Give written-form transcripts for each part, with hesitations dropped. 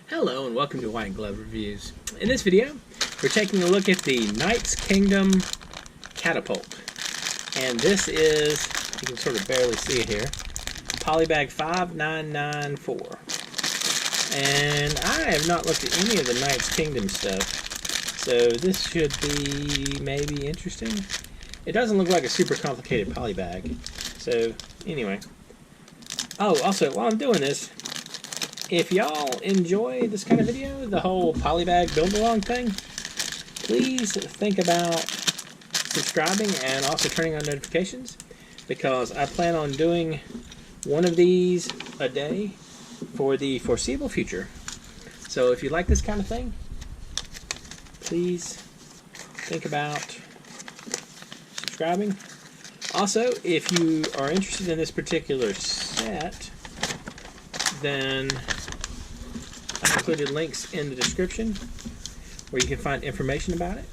Hello and welcome to White Glove Reviews. In this video, we're taking a look at the Knight's Kingdom Catapult. And this is, you can sort of barely see it here, Polybag 5994. And I have not looked at any of the Knight's Kingdom stuff, so this should be maybe interesting. It doesn't look like a super complicated polybag. So, anyway. Oh, also, while I'm doing this, if y'all enjoy this kind of video, the whole polybag build-along thing, please think about subscribing and also turning on notifications, because I plan on doing one of these a day for the foreseeable future. So if you like this kind of thing, please think about subscribing. Also, if you are interested in this particular set, then I've included links in the description where you can find information about it,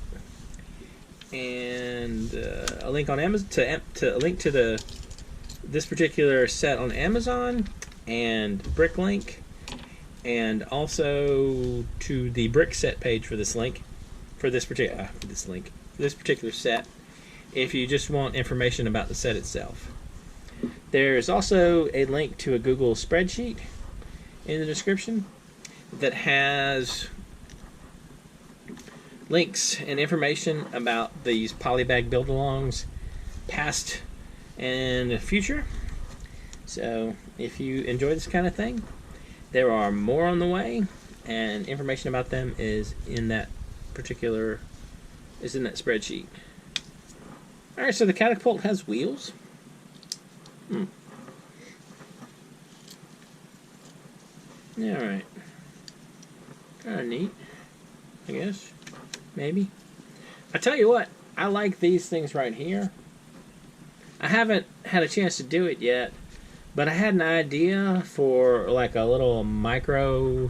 and a link on Amazon to a link to this particular set on Amazon, and Bricklink, and also to the brick set page for this link for this particular set, if you just want information about the set itself. There's also a link to a Google spreadsheet in the description that has links and information about these polybag build-alongs, past and future. So if you enjoy this kind of thing, there are more on the way, and information about them is in that spreadsheet. Alright, so the Catapult has wheels. Alright. Kinda neat, I guess. Maybe. I tell you what, I like these things right here. I haven't had a chance to do it yet, but I had an idea for like a little micro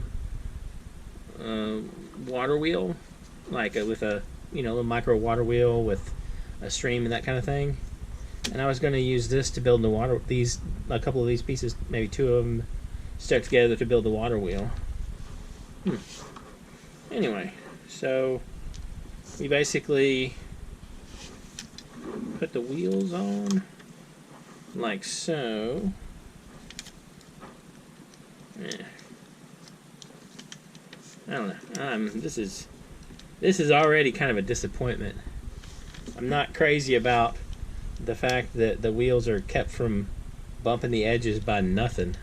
water wheel, like with a little micro water wheel with a stream and that kind of thing. And I was going to use this to build a couple of these pieces, maybe two of them, stuck together to build the water wheel. Anyway, so we basically put the wheels on like so. I don't know. This is already kind of a disappointment. I'm not crazy about the fact that the wheels are kept from bumping the edges by nothing.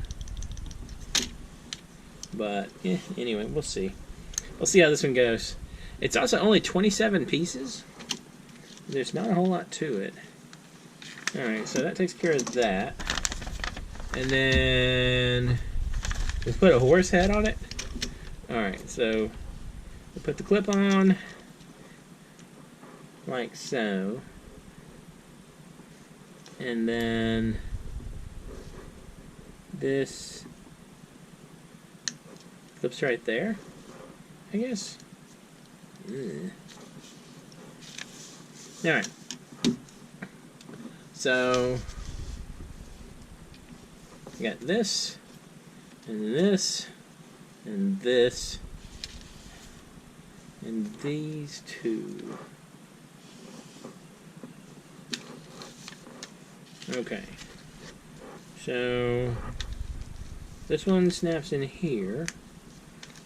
But anyway, we'll see. We'll see how this one goes. It's also only 27 pieces. There's not a whole lot to it. Alright, so that takes care of that. And then we put a horse head on it. Alright, so we'll put the clip on like so. And then this clips right there, I guess. Alright. So we got this, and this, and this, and these two. Okay. So this one snaps in here,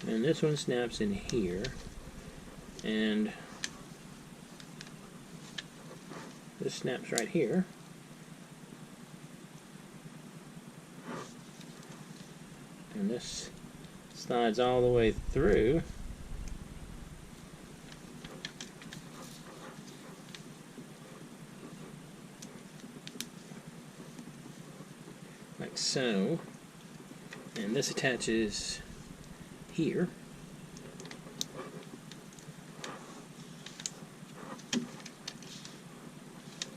and this one snaps in here, and this snaps right here. And this slides all the way through. Like so. And this attaches here.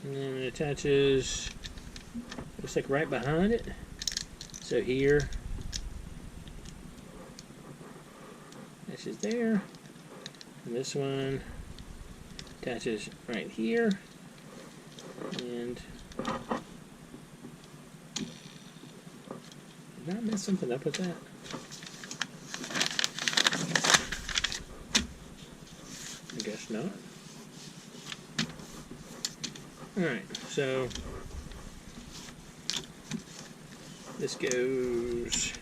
And then it attaches, looks like right behind it. So here, attaches there. And this one attaches right here. And did I mess something up with that? guess not. Alright, so this goes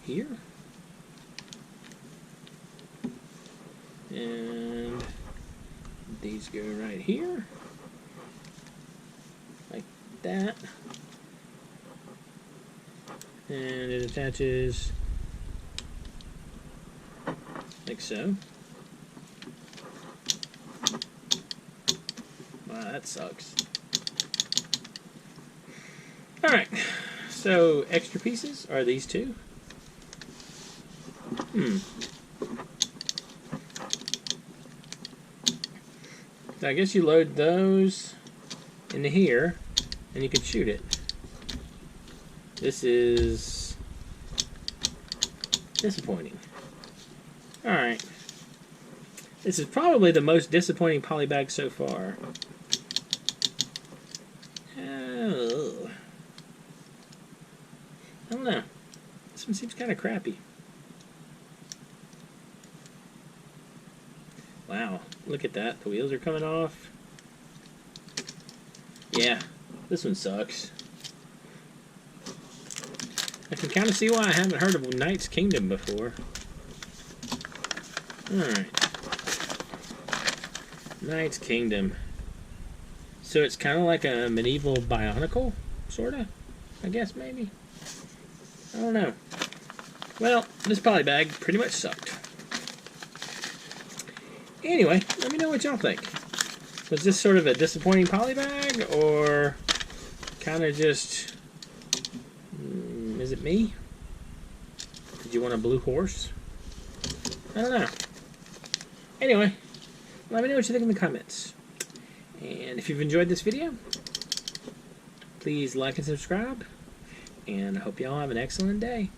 here. And these go right here. Like that. And it attaches like so. Wow, that sucks. Alright, so extra pieces are these two. So I guess you load those into here and you can shoot it. This is disappointing. Alright. This is probably the most disappointing polybag so far. Oh. I don't know. This one seems kind of crappy. Wow, look at that. The wheels are coming off. Yeah, this one sucks. I can kind of see why I haven't heard of Knight's Kingdom before. Alright. Knight's Kingdom. So it's kind of like a medieval Bionicle, sorta? I guess, maybe? I don't know. Well, this polybag pretty much sucked. Anyway, let me know what y'all think. Was this sort of a disappointing polybag, or kind of just... is it me? Did you want a blue horse? I don't know. Anyway, let me know what you think in the comments. And if you've enjoyed this video, please like and subscribe. And I hope y'all have an excellent day.